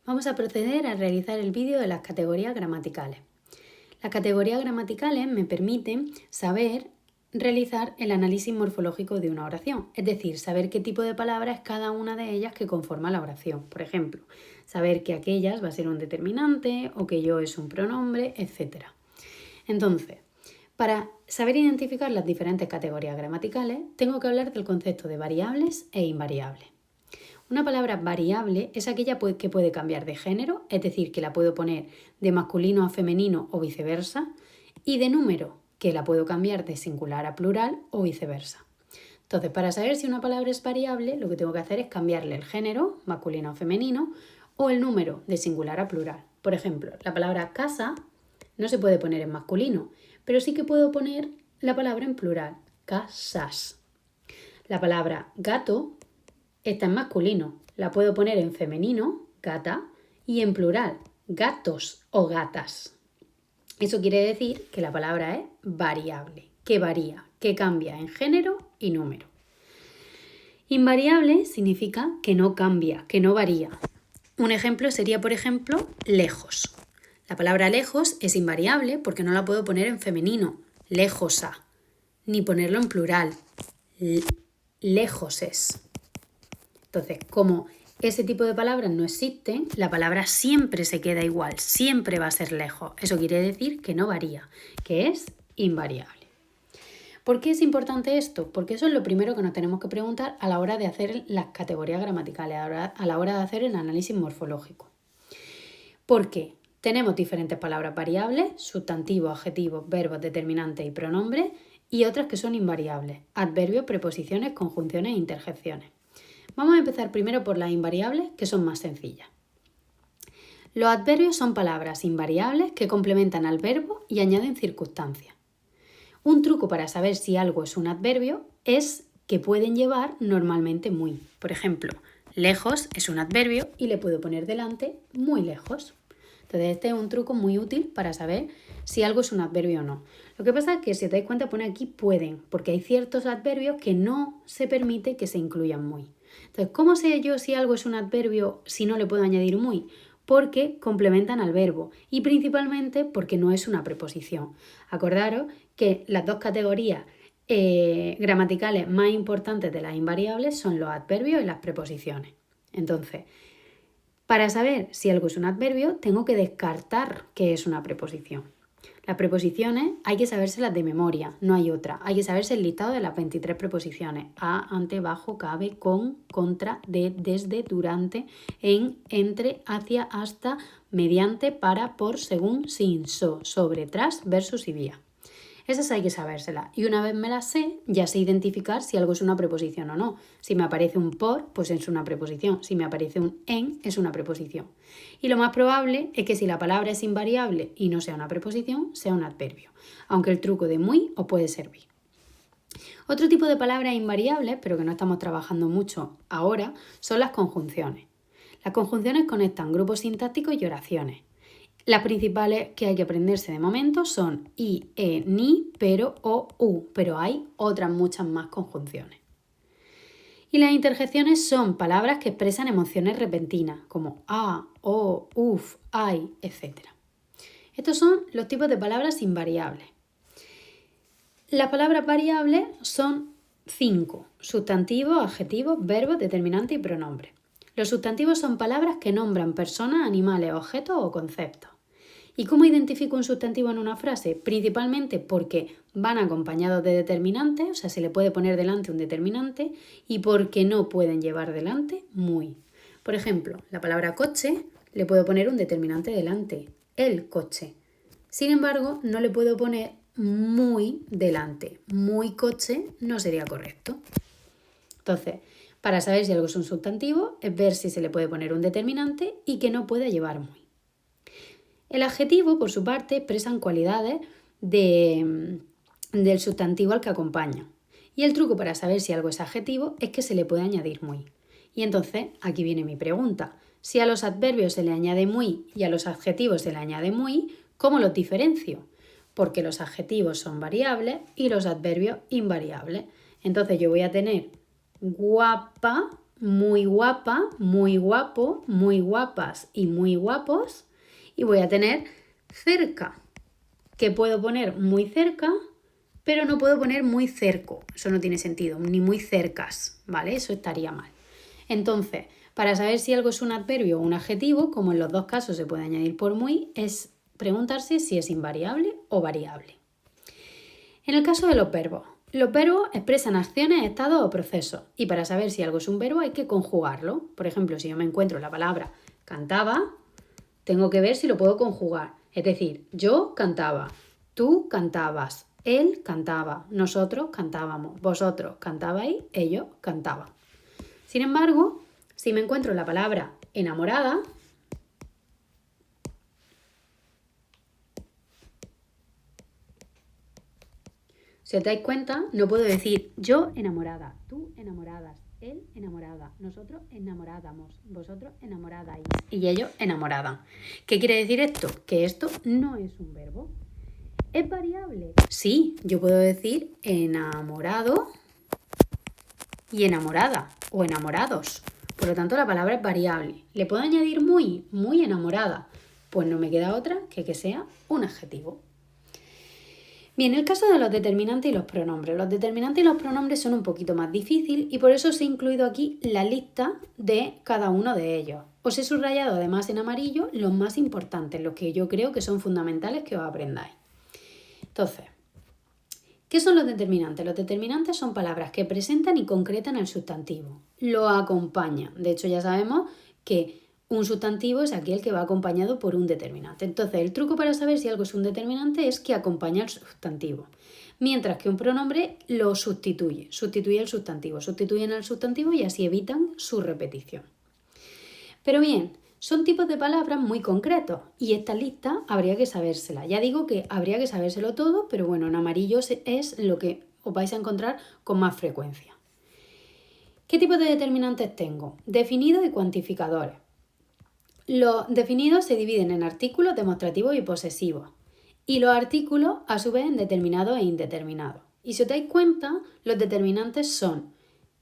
Vamos a proceder a realizar el vídeo de las categorías gramaticales. Las categorías gramaticales me permiten saber realizar el análisis morfológico de una oración, es decir, saber qué tipo de palabra es cada una de ellas que conforma la oración. Por ejemplo, saber que aquellas va a ser un determinante o que yo es un pronombre, etc. Entonces, para saber identificar las diferentes categorías gramaticales, tengo que hablar del concepto de variables e invariables. Una palabra variable es aquella que puede cambiar de género, es decir, que la puedo poner de masculino a femenino o viceversa, y de número, que la puedo cambiar de singular a plural o viceversa. Entonces, para saber si una palabra es variable, lo que tengo que hacer es cambiarle el género, masculino o femenino, o el número, de singular a plural. Por ejemplo, la palabra casa no se puede poner en masculino, pero sí que puedo poner la palabra en plural, casas. La palabra gato está en masculino, la puedo poner en femenino, gata, y en plural, gatos o gatas. Eso quiere decir que la palabra es variable, que varía, que cambia en género y número. Invariable significa que no cambia, que no varía. Un ejemplo sería, por ejemplo, lejos. La palabra lejos es invariable porque no la puedo poner en femenino, lejosa, ni ponerlo en plural, lejoses. Entonces, como ese tipo de palabras no existen, la palabra siempre se queda igual, siempre va a ser lejos. Eso quiere decir que no varía, que es invariable. ¿Por qué es importante esto? Porque eso es lo primero que nos tenemos que preguntar a la hora de hacer las categorías gramaticales, a la hora de hacer el análisis morfológico. Porque tenemos diferentes palabras variables, sustantivos, adjetivos, verbos, determinantes y pronombres, y otras que son invariables, adverbios, preposiciones, conjunciones e interjecciones. Vamos a empezar primero por las invariables, que son más sencillas. Los adverbios son palabras invariables que complementan al verbo y añaden circunstancias. Un truco para saber si algo es un adverbio es que pueden llevar normalmente muy. Por ejemplo, lejos es un adverbio y le puedo poner delante muy lejos. Entonces este es un truco muy útil para saber si algo es un adverbio o no. Lo que pasa es que si os dais cuenta pone aquí pueden, porque hay ciertos adverbios que no se permite que se incluyan muy. Entonces, ¿cómo sé yo si algo es un adverbio si no le puedo añadir muy? Porque complementan al verbo y principalmente porque no es una preposición. Acordaros que las dos categorías gramaticales más importantes de las invariables son los adverbios y las preposiciones. Entonces, para saber si algo es un adverbio, tengo que descartar que es una preposición. Las preposiciones hay que sabérselas de memoria, no hay otra. Hay que saberse el listado de las 23 preposiciones. A, ante, bajo, cabe, con, contra, de, desde, durante, en, entre, hacia, hasta, mediante, para, por, según, sin, sobre, tras, versus y vía. Esas hay que sabérselas. Y una vez me las sé, ya sé identificar si algo es una preposición o no. Si me aparece un por, pues es una preposición. Si me aparece un en, es una preposición. Y lo más probable es que si la palabra es invariable y no sea una preposición, sea un adverbio. Aunque el truco de muy os puede servir. Otro tipo de palabras invariables, pero que no estamos trabajando mucho ahora, son las conjunciones. Las conjunciones conectan grupos sintácticos y oraciones. Las principales que hay que aprenderse de momento son i, ni, pero, o, u, pero hay otras muchas más conjunciones. Y las interjecciones son palabras que expresan emociones repentinas, como a, o, uf, ay, etc. Estos son los tipos de palabras invariables. Las palabras variables son 5: sustantivos, adjetivos, verbos, determinantes y pronombres. Los sustantivos son palabras que nombran personas, animales, objetos o conceptos. ¿Y cómo identifico un sustantivo en una frase? Principalmente porque van acompañados de determinantes, o sea, se le puede poner delante un determinante, y porque no pueden llevar delante muy. Por ejemplo, la palabra coche le puedo poner un determinante delante, el coche. Sin embargo, no le puedo poner muy delante. Muy coche no sería correcto. Entonces, para saber si algo es un sustantivo, es ver si se le puede poner un determinante y que no pueda llevar muy. El adjetivo, por su parte, expresan cualidades del sustantivo al que acompaña. Y el truco para saber si algo es adjetivo es que se le puede añadir muy. Y entonces, aquí viene mi pregunta. Si a los adverbios se le añade muy y a los adjetivos se le añade muy, ¿cómo los diferencio? Porque los adjetivos son variables y los adverbios invariables. Entonces yo voy a tener guapa muy guapa, muy guapo, muy guapas y muy guapos. Y voy a tener cerca, que puedo poner muy cerca, pero no puedo poner muy cerco. Eso no tiene sentido, ni muy cercas, ¿vale? Eso estaría mal. Entonces, para saber si algo es un adverbio o un adjetivo, como en los dos casos se puede añadir por muy, es preguntarse si es invariable o variable. En el caso de los verbos expresan acciones, estados o procesos. Y para saber si algo es un verbo hay que conjugarlo. Por ejemplo, si yo me encuentro la palabra cantaba, tengo que ver si lo puedo conjugar. Es decir, yo cantaba, tú cantabas, él cantaba, nosotros cantábamos, vosotros cantabais, ellos cantaban. Sin embargo, si me encuentro la palabra enamorada, si os dais cuenta, no puedo decir yo enamorada, tú enamoradas, él enamorada, nosotros enamorádamos, vosotros enamoradáis y ellos enamoradan. ¿Qué quiere decir esto? Que esto no es un verbo. ¿Es variable? Sí, yo puedo decir enamorado y enamorada o enamorados. Por lo tanto, la palabra es variable. ¿Le puedo añadir muy enamorada? Pues no me queda otra que sea un adjetivo. Bien, en el caso de los determinantes y los pronombres. Los determinantes y los pronombres son un poquito más difíciles y por eso os he incluido aquí la lista de cada uno de ellos. Os he subrayado además en amarillo los más importantes, los que yo creo que son fundamentales que os aprendáis. Entonces, ¿qué son los determinantes? Los determinantes son palabras que presentan y concretan el sustantivo. Lo acompañan. De hecho, ya sabemos que un sustantivo es aquel que va acompañado por un determinante. Entonces, el truco para saber si algo es un determinante es que acompaña al sustantivo. Mientras que un pronombre lo sustituye el sustantivo. Sustituyen al sustantivo y así evitan su repetición. Pero bien, son tipos de palabras muy concretos y esta lista habría que sabérsela. Ya digo que habría que sabérselo todo, pero bueno, en amarillo es lo que os vais a encontrar con más frecuencia. ¿Qué tipo de determinantes tengo? Definidos y cuantificadores. Los definidos se dividen en artículos, demostrativos y posesivos. Y los artículos, a su vez, en determinados e indeterminados. Y si os dais cuenta, los determinantes son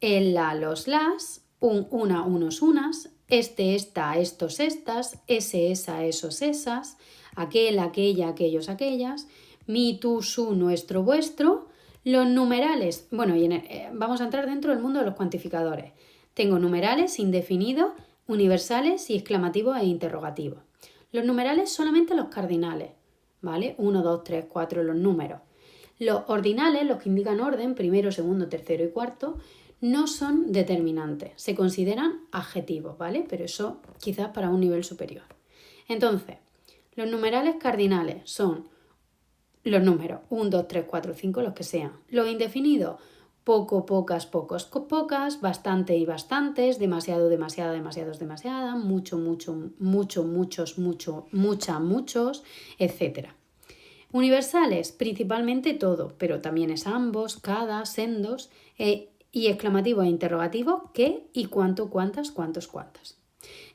el, la, los, las, un, una, unos, unas, este, esta, estos, estas, ese, esa, esos, esas, aquel, aquella, aquellos, aquellas, mi, tú, su, nuestro, vuestro. Los numerales, bueno, vamos a entrar dentro del mundo de los cuantificadores. Tengo numerales, indefinidos, universales y exclamativos e interrogativos. Los numerales solamente los cardinales, ¿vale? 1, 2, 3, 4 los números. Los ordinales, los que indican orden, primero, segundo, tercero y cuarto, no son determinantes, se consideran adjetivos, ¿vale? Pero eso quizás para un nivel superior. Entonces, los numerales cardinales son los números 1, 2, 3, 4, 5, los que sean. Los indefinidos, poco, pocas, pocos, pocas, bastante y bastantes, demasiado, demasiada, demasiados, demasiada, mucho, mucho, mucho, muchos, mucho, mucha, muchos, etc. Universales, principalmente todo, pero también es ambos, cada, sendos, y exclamativos e interrogativos, qué y cuánto, cuántas, cuántos, cuántas.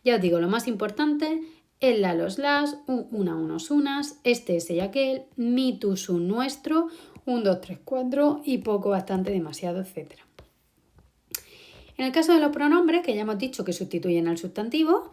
Ya os digo, lo más importante, el, la, los, las, una, unos, unas, este, ese y aquel, mi, tú, su, nuestro, 1, 2, 3, 4 y poco, bastante, demasiado, etc. En el caso de los pronombres, que ya hemos dicho que sustituyen al sustantivo,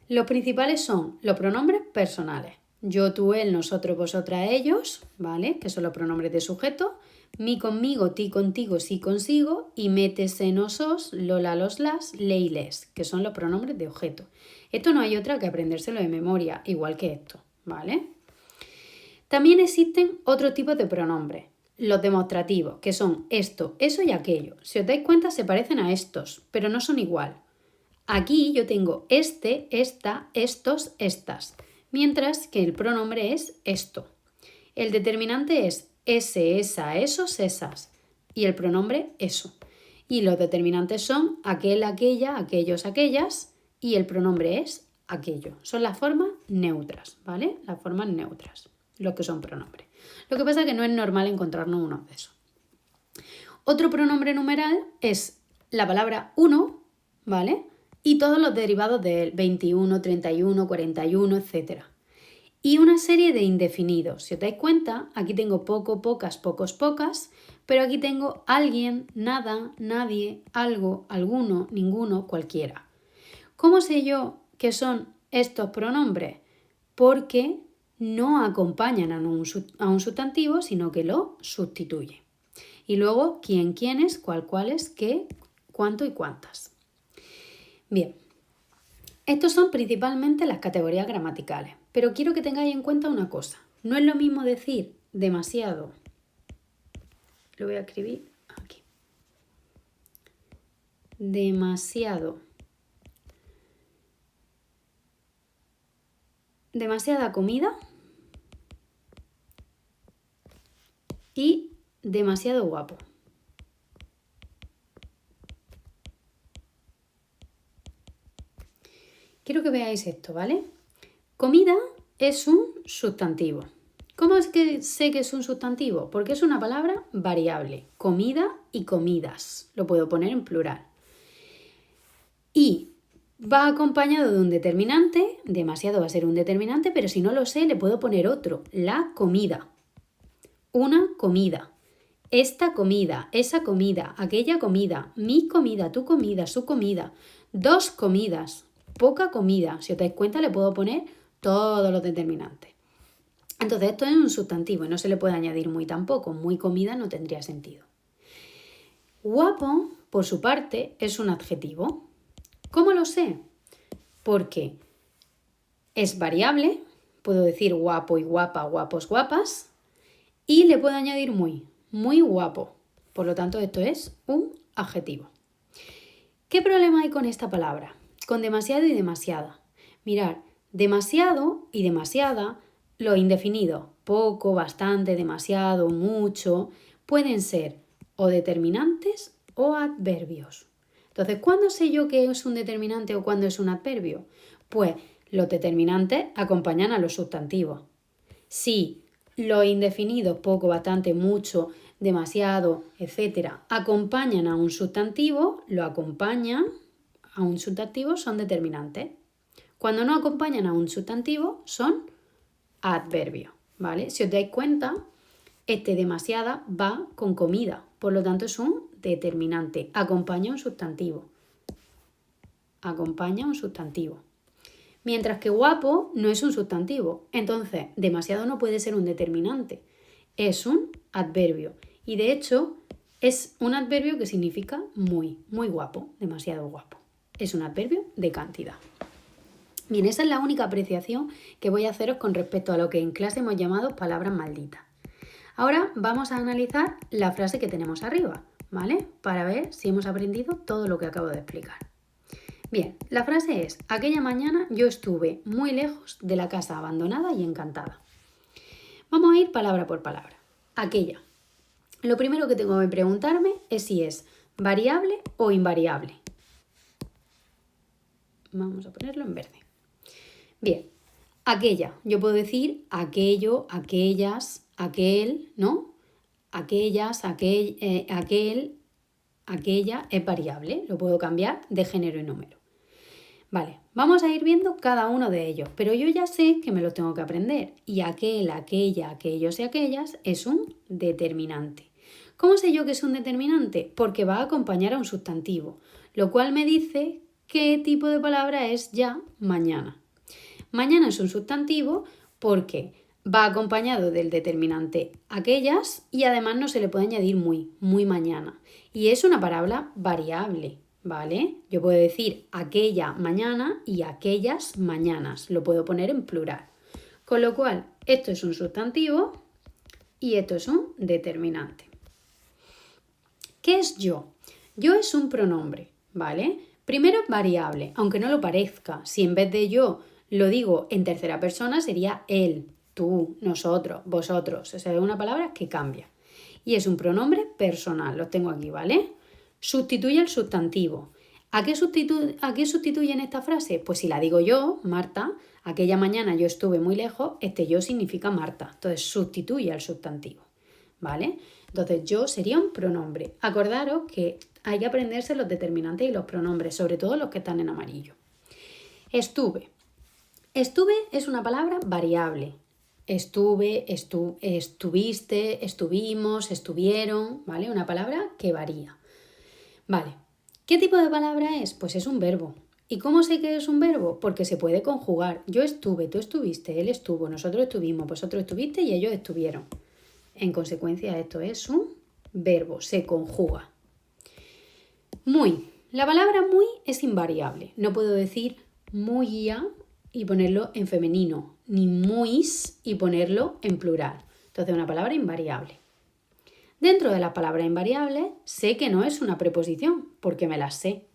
los principales son los pronombres personales. Yo, tú, él, nosotros, vosotras, ellos, ¿vale? Que son los pronombres de sujeto. Mi, conmigo, ti, contigo, sí, consigo. Y métese, nosos, lola, los, las, le y les, que son los pronombres de objeto. Esto no hay otra que aprendérselo de memoria, igual que esto, ¿vale? También existen otros tipos de pronombres. Los demostrativos, que son esto, eso y aquello. Si os dais cuenta, se parecen a estos, pero no son igual. Aquí yo tengo este, esta, estos, estas, mientras que el pronombre es esto. El determinante es ese, esa, esos, esas y el pronombre eso. Y los determinantes son aquel, aquella, aquellos, aquellas y el pronombre es aquello. Son las formas neutras, ¿vale? Las formas neutras, los que son pronombres. Lo que pasa es que no es normal encontrarnos uno de esos. Otro pronombre numeral es la palabra uno, ¿vale? Y todos los derivados de él, 21, 31, 41, etc. y una serie de indefinidos. Si os dais cuenta, aquí tengo poco, pocas, pocos, pocas, pero aquí tengo alguien, nada, nadie, algo, alguno, ninguno, cualquiera. ¿Cómo sé yo que son estos pronombres? Porque no acompañan a un sustantivo, sino que lo sustituyen. Y luego, quién, quiénes, cuál, cuáles, qué, cuánto y cuántas. Bien, estos son principalmente las categorías gramaticales, pero quiero que tengáis en cuenta una cosa. No es lo mismo decir demasiado. Lo voy a escribir aquí. Demasiada comida y demasiado guapo. Quiero que veáis esto, ¿vale? Comida es un sustantivo. ¿Cómo es que sé que es un sustantivo? Porque es una palabra variable. Comida y comidas. Lo puedo poner en plural. Y va acompañado de un determinante. Demasiado va a ser un determinante, pero si no lo sé, le puedo poner otro. La comida. Una comida. Esta comida, esa comida, aquella comida, mi comida, tu comida, su comida. Dos comidas. Poca comida. Si os dais cuenta, le puedo poner todos los determinantes. Entonces, esto es un sustantivo y no se le puede añadir muy tampoco. Muy comida no tendría sentido. Guapo, por su parte, es un adjetivo. ¿Cómo lo sé? Porque es variable. Puedo decir guapo y guapa, guapos, guapas. Y le puedo añadir muy guapo. Por lo tanto, esto es un adjetivo. ¿Qué problema hay con esta palabra? Con demasiado y demasiada. Mirad, demasiado y demasiada, los indefinidos, poco, bastante, demasiado, mucho, pueden ser o determinantes o adverbios. Entonces, ¿cuándo sé yo que es un determinante o cuándo es un adverbio? Pues los determinantes acompañan a los sustantivos. Si los indefinidos, poco, bastante, mucho, demasiado, etcétera, acompañan a un sustantivo, lo acompañan a un sustantivo, son determinantes. Cuando no acompañan a un sustantivo, son adverbios, ¿vale? Si os dais cuenta, este demasiada va con comida, por lo tanto es un determinante, acompaña un sustantivo. Acompaña un sustantivo. Mientras que guapo no es un sustantivo, entonces demasiado no puede ser un determinante, es un adverbio. Y de hecho es un adverbio que significa muy guapo, demasiado guapo. Es un adverbio de cantidad. Bien, esa es la única apreciación que voy a haceros con respecto a lo que en clase hemos llamado palabras malditas. Ahora vamos a analizar la frase que tenemos arriba, ¿vale? Para ver si hemos aprendido todo lo que acabo de explicar. Bien, la frase es: aquella mañana yo estuve muy lejos de la casa abandonada y encantada. Vamos a ir palabra por palabra. Aquella. Lo primero que tengo que preguntarme es si es variable o invariable. Vamos a ponerlo en verde. Bien, aquella. Yo puedo decir aquello, aquellas, aquel, ¿no? Aquellas, aquel, aquella es variable. Lo puedo cambiar de género y número. Vale, vamos a ir viendo cada uno de ellos, pero yo ya sé que me los tengo que aprender. Y aquel, aquella, aquellos y aquellas es un determinante. ¿Cómo sé yo que es un determinante? Porque va a acompañar a un sustantivo, lo cual me dice qué tipo de palabra es ya mañana. Mañana es un sustantivo porque va acompañado del determinante aquellas y además no se le puede añadir muy mañana. Y es una palabra variable, ¿vale? Yo puedo decir aquella mañana y aquellas mañanas. Lo puedo poner en plural. Con lo cual, esto es un sustantivo y esto es un determinante. ¿Qué es yo? Yo es un pronombre, ¿vale? Primero es variable, aunque no lo parezca. Si en vez de yo lo digo en tercera persona, sería él, tú, nosotros, vosotros. O sea, es una palabra que cambia. Y es un pronombre personal, lo tengo aquí, ¿vale? Sustituye el sustantivo. ¿A qué sustituye en esta frase? Pues si la digo yo, Marta, aquella mañana yo estuve muy lejos, este yo significa Marta. Entonces sustituye al sustantivo, ¿vale? Entonces yo sería un pronombre. Acordaros que hay que aprenderse los determinantes y los pronombres, sobre todo los que están en amarillo. Estuve. Estuve es una palabra variable. Estuve, estuviste, estuvimos, estuvieron, ¿vale? Una palabra que varía. Vale. ¿Qué tipo de palabra es? Pues es un verbo. ¿Y cómo sé que es un verbo? Porque se puede conjugar. Yo estuve, tú estuviste, él estuvo, nosotros estuvimos, vosotros estuviste y ellos estuvieron. En consecuencia, esto es un verbo, se conjuga. Muy. La palabra muy es invariable. No puedo decir muya y ponerlo en femenino, ni muis y ponerlo en plural. Entonces, una palabra invariable. Dentro de las palabras invariables, sé que no es una preposición, porque me las sé.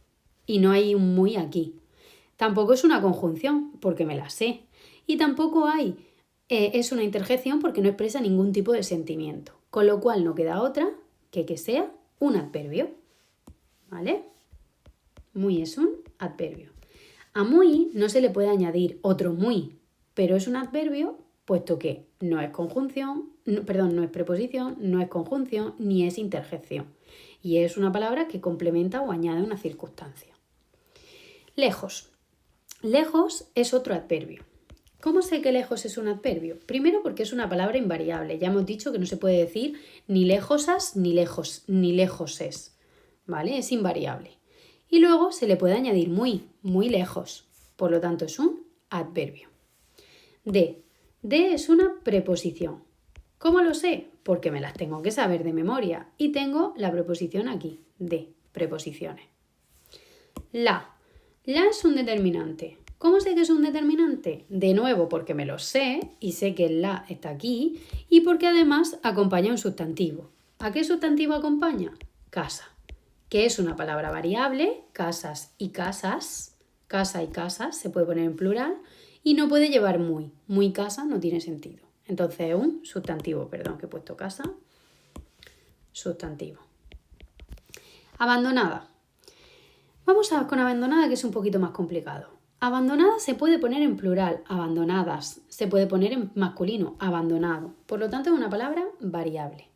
Y no hay un muy aquí. Tampoco es una conjunción, porque me la sé. Y tampoco es una interjección porque no expresa ningún tipo de sentimiento. Con lo cual no queda otra que sea un adverbio. ¿Vale? Muy es un adverbio. A muy no se le puede añadir otro muy, pero es un adverbio puesto que no es conjunción, no es preposición, no es conjunción ni es interjección. Y es una palabra que complementa o añade una circunstancia. Lejos. Lejos es otro adverbio. ¿Cómo sé que lejos es un adverbio? Primero porque es una palabra invariable. Ya hemos dicho que no se puede decir ni lejosas ni lejoses. ¿Vale? Es invariable. Y luego se le puede añadir muy lejos. Por lo tanto es un adverbio. De es una preposición. ¿Cómo lo sé? Porque me las tengo que saber de memoria. Y tengo la preposición aquí, de preposiciones. La es un determinante. ¿Cómo sé que es un determinante? De nuevo, porque me lo sé y sé que el la está aquí y porque además acompaña un sustantivo. ¿A qué sustantivo acompaña? Casa, que es una palabra variable, casas y casas, casa y casas, se puede poner en plural y no puede llevar muy casa no tiene sentido. Entonces es un sustantivo, perdón que he puesto casa, sustantivo. Abandonada. Vamos con abandonada, que es un poquito más complicado. Abandonada se puede poner en plural, abandonadas, se puede poner en masculino, abandonado. Por lo tanto es una palabra variable.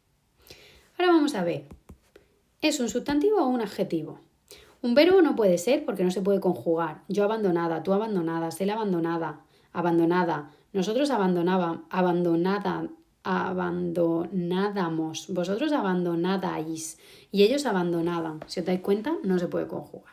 Ahora vamos a ver, ¿es un sustantivo o un adjetivo? Un verbo no puede ser porque no se puede conjugar. Yo abandonada, tú abandonada, él abandonada, abandonada, nosotros abandonádamos, vosotros abandonadáis y ellos abandonaban. Si os dais cuenta, no se puede conjugar.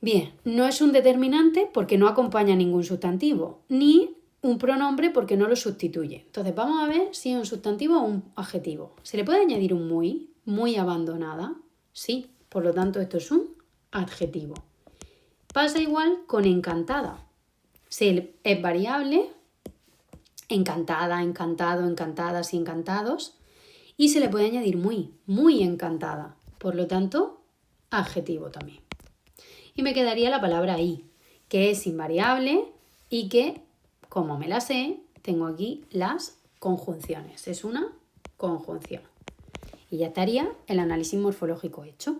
Bien, no es un determinante porque no acompaña ningún sustantivo, ni un pronombre porque no lo sustituye. Entonces vamos a ver si es un sustantivo o un adjetivo. ¿Se le puede añadir un muy abandonada? Sí, por lo tanto esto es un adjetivo. Pasa igual con encantada. Es variable, encantada, encantado, encantadas y encantados, y se le puede añadir muy encantada. Por lo tanto, adjetivo también. Y me quedaría la palabra i, que es invariable y que, como me la sé, tengo aquí las conjunciones. Es una conjunción. Y ya estaría el análisis morfológico hecho.